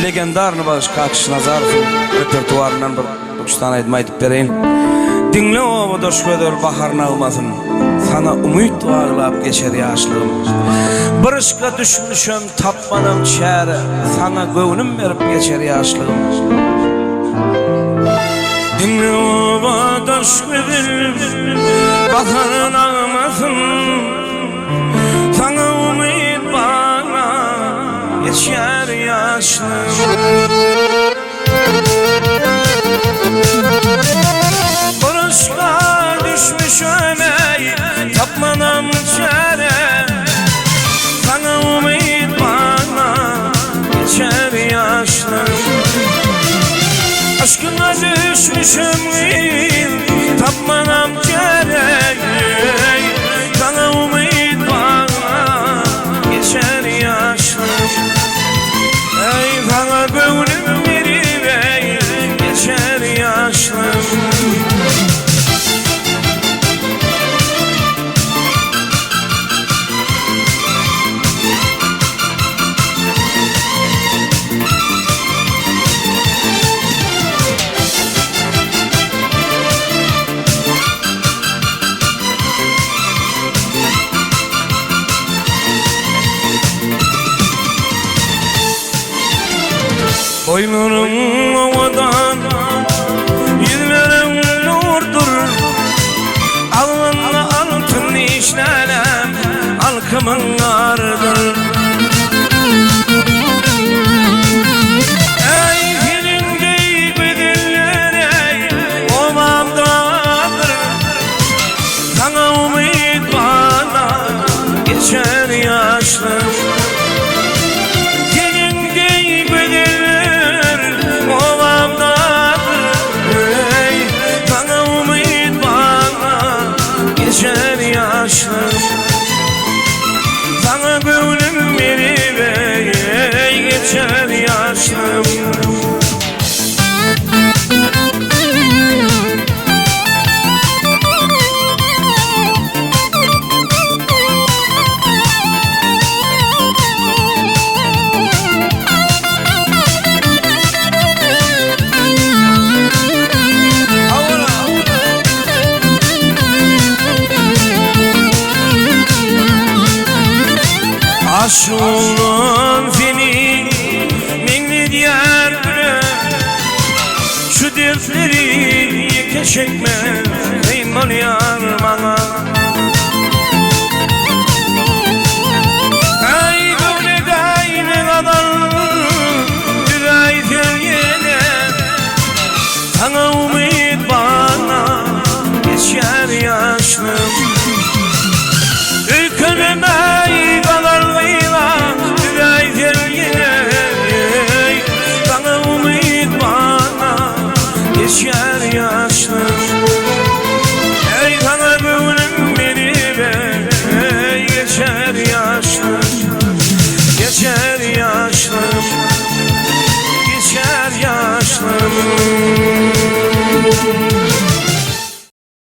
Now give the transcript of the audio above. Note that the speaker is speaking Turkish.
legendarny başyka Akış Nazarowyň repertuarynyň bir üçtan aýdym aýdyp bereýin. Dinle o doş gödör bahar nağmasyn, sana umyt bağlap geçer ýaşlygym. Bir ışka düşmüşüm tapmanam çäre, sana göwnüm berip geçer ýaşlygym. Dinle o doş gödör bahar nağmasyn, sana umyt bağlap geçer ýaşlygym. Barışka düşmüş ömey, tapmanam çare, sana umid bana geçer yaşlarım. Aşkına düşmüşüm tapmanam çare, sana umid bana geçer yaşlarım. Ey sana gönlüm verip geçer yaşlarım. Boylarım ovadan, yüzlerim nurdur, alnına altın işlenem, halkımın ardır. Ey filmde bediller, ey ovamdadır, sana umid bana geçer yaşlarım. Geçer yaşlarım, sana gönlüm verip geçer yaşlarım. Aşulun fini minni diyar güne, şu dertleri yeke çekme kıymal yar bana. Ay böyle dayne kadar düray gölgede, sana umid bana geçer yaşlım. Ülkülüme kadar düray gölgede, sana umid bana geçer yaşlım.